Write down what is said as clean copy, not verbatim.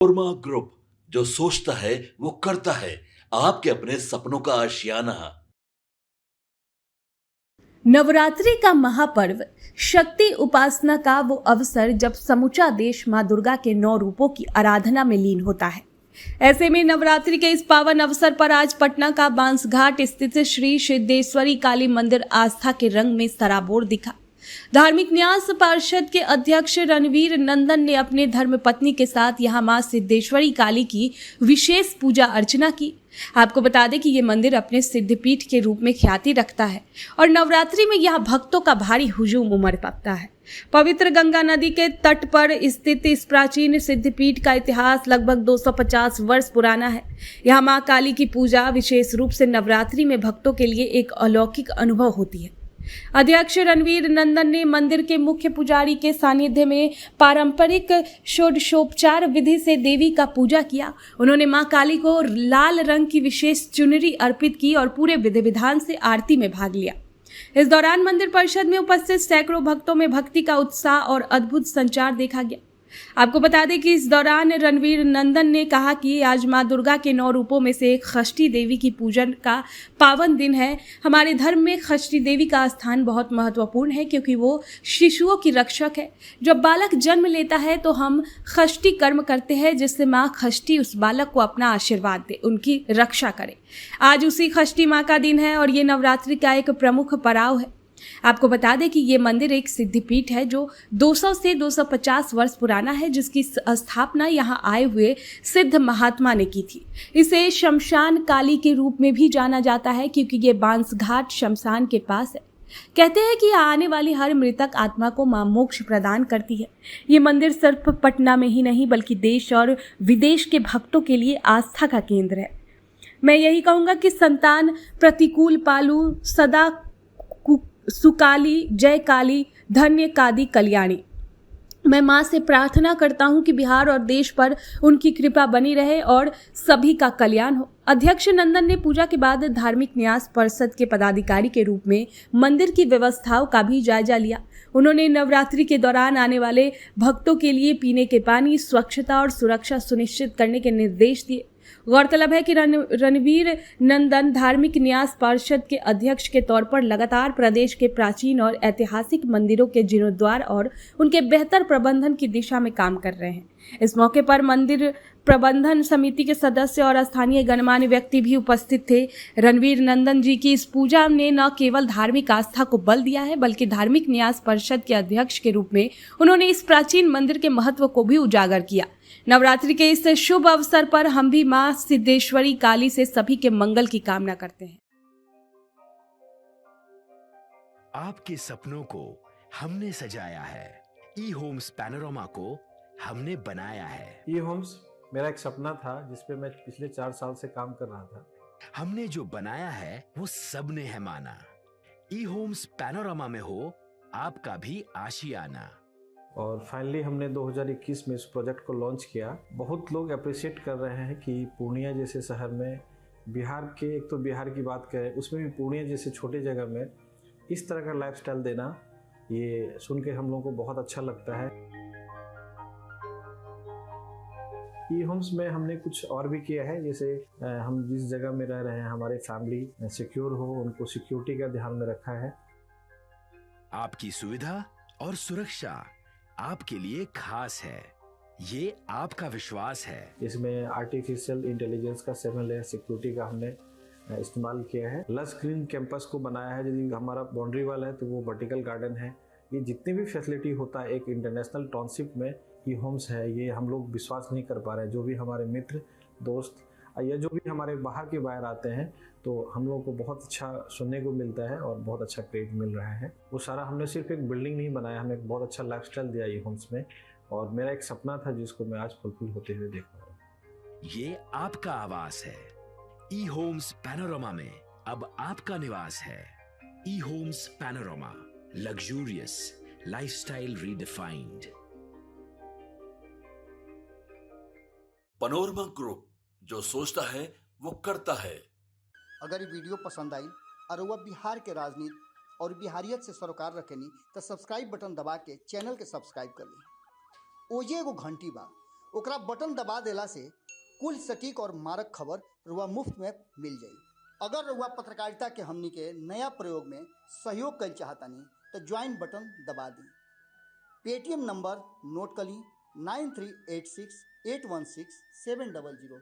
Korma group, जो सोचता है वो करता है। आपके अपने सपनों का आशियाना। नवरात्रि का महापर्व, शक्ति उपासना का वो अवसर जब समूचा देश मां दुर्गा के 9 रूपों की आराधना में लीन होता है। ऐसे में नवरात्रि के इस पावन अवसर पर आज पटना का बांसघाट स्थित श्री सिद्धेश्वरी काली मंदिर आस्था के रंग में सराबोर दिखा। धार्मिक न्यास पार्षद के अध्यक्ष रणवीर नंदन ने अपने धर्मपत्नी के साथ यहां मां सिद्धेश्वरी काली की विशेष पूजा अर्चना की। आपको बता दें कि ये मंदिर अपने सिद्धपीठ के रूप में ख्याति रखता है और नवरात्रि में यहाँ भक्तों का भारी हुजूम उमड़ पड़ता है। पवित्र गंगा नदी के तट पर स्थित इस प्राचीन सिद्धपीठ का इतिहास लगभग 250 वर्ष पुराना है। यहाँ मां काली की पूजा विशेष रूप से नवरात्रि में भक्तों के लिए एक अलौकिक अनुभव होती है। अध्यक्ष रणवीर नंदन ने मंदिर के मुख्य पुजारी के सानिध्य में पारंपरिक षोडशोपचार विधि से देवी का पूजा किया। उन्होंने मां काली को लाल रंग की विशेष चुनरी अर्पित की और पूरे विधि विधान से आरती में भाग लिया। इस दौरान मंदिर परिषद में उपस्थित सैकड़ों भक्तों में भक्ति का उत्साह और अद्भुत संचार देखा गया। आपको बता दें कि इस दौरान रणवीर नंदन ने कहा कि आज मां दुर्गा के 9 रूपों में से एक षष्ठी देवी की पूजन का पावन दिन है। हमारे धर्म में षष्ठी देवी का स्थान बहुत महत्वपूर्ण है क्योंकि वो शिशुओं की रक्षक है। जब बालक जन्म लेता है तो हम षष्ठी कर्म करते हैं जिससे मां षष्ठी उस बालक को अपना आशीर्वाद दे, उनकी रक्षा करे। आज उसी षष्ठी मां का दिन है और ये नवरात्रि का एक प्रमुख पड़ाव है। आपको बता दें कि ये मंदिर एक सिद्धपीठ है जो 200 से 250 वर्ष पुराना है, जिसकी स्थापना यहाँ आए हुए सिद्ध महात्मा ने की थी। इसे शमशान काली के रूप में भी जाना जाता है क्योंकि ये बांसघाट शमशान के पास है। कहते हैं कि आने वाली हर मृतक आत्मा को मां मोक्ष प्रदान करती है। ये मंदिर सिर्फ पटना में ही नहीं बल्कि देश और विदेश के भक्तों के लिए आस्था का केंद्र है। मैं यही कहूँगा कि संतान प्रतिकूल पालू सदा सुकाली, जय काली, धन्य कादी कल्याणी। मैं मां से प्रार्थना करता हूं कि बिहार और देश पर उनकी कृपा बनी रहे और सभी का कल्याण हो। अध्यक्ष नंदन ने पूजा के बाद धार्मिक न्यास परिषद के पदाधिकारी के रूप में मंदिर की व्यवस्थाओं का भी जायजा लिया। उन्होंने नवरात्रि के दौरान आने वाले भक्तों के लिए पीने के पानी, स्वच्छता और सुरक्षा सुनिश्चित करने के निर्देश दिए। गौरतलब है कि रणवीर नंदन धार्मिक न्यास पार्षद के अध्यक्ष के तौर पर लगातार प्रदेश के प्राचीन और ऐतिहासिक मंदिरों के जीर्णोद्धार और उनके बेहतर प्रबंधन की दिशा में काम कर रहे हैं। इस मौके पर मंदिर प्रबंधन समिति के सदस्य और स्थानीय गणमान्य व्यक्ति भी उपस्थित थे। रणवीर नंदन जी की इस पूजा ने न केवल धार्मिक आस्था को बल दिया है बल्कि धार्मिक न्यास परिषद के अध्यक्ष के रूप में उन्होंने इस प्राचीन मंदिर के महत्व को भी उजागर किया। नवरात्रि के इस शुभ अवसर पर हम भी मां सिद्धेश्वरी काली से सभी के मंगल की कामना करते हैं। आपके सपनों को हमने सजाया है, ई होम्स पैनोरामा को हमने बनाया है। ई होम्स मेरा एक सपना था जिसपे मैं पिछले 4 साल से काम कर रहा था। हमने जो बनाया है वो सबने है माना। ई होम्स पैनोरामा में हो आपका भी आशियाना। और फाइनली हमने 2021 में इस प्रोजेक्ट को लॉन्च किया। बहुत लोग अप्रिशिएट कर रहे हैं कि पूर्णिया जैसे शहर में, बिहार के, एक तो बिहार की बात करें उसमें भी पूर्णिया जैसे छोटे जगह में इस तरह का लाइफस्टाइल देना, ये सुन के हम लोगों को बहुत अच्छा लगता है। ई होम्स में हमने कुछ और भी किया है, जैसे हम जिस जगह में रह रहे हैं हमारे फैमिली सिक्योर हो, उनको सिक्योरिटी का ध्यान में रखा है। आपकी सुविधा और सुरक्षा आपके लिए खास है, ये आपका विश्वास है। इसमें आर्टिफिशियल इंटेलिजेंस का 7 लेयर सिक्योरिटी का हमने इस्तेमाल किया है। लस ग्रीन कैंपस को बनाया है। यदि हमारा बाउंड्री वाल है तो वो वर्टिकल गार्डन है। ये जितनी भी फैसिलिटी होता है एक इंटरनेशनल टाउनशिप में ई होम्स है, ये हम लोग विश्वास नहीं कर पा रहे हैं। जो भी हमारे मित्र, दोस्त या जो भी हमारे बाहर के बाहर आते हैं तो हम लोगों को बहुत अच्छा सुनने को मिलता है और बहुत अच्छा क्रेडिट मिल रहा है। वो सारा हमने सिर्फ एक बिल्डिंग नहीं बनाया, हमें एक बहुत अच्छा लाइफस्टाइल दिया ई होम्स में, और मेरा एक सपना था जिसको मैं आज फुलफिल होते हुए देख रहा हूँ। ये आपका आवास है। ई होम्स पैनोरामा में अब आपका निवास है। E homes Panorama, luxurious lifestyle redefined. Panorama group, जो सोचता है वो करता है। अगर ये वीडियो पसंद आई और वह बिहार के राजनीति और बिहारियत से सरोकार रखेनी तो सब्सक्राइब बटन दबा के चैनल के सब्सक्राइब कर ली। ओजे एगो घंटी बा, ओकरा बटन दबा देला से कुल सटीक और मारक खबर रुआ मुफ्त में मिल जाई। अगर रुआ पत्रकारिता के हमनी के नया प्रयोग में सहयोग कर चाहतानी तो ज्वाइन बटन दबा दी। पेटीएम नंबर नोट कर ली 9386816700।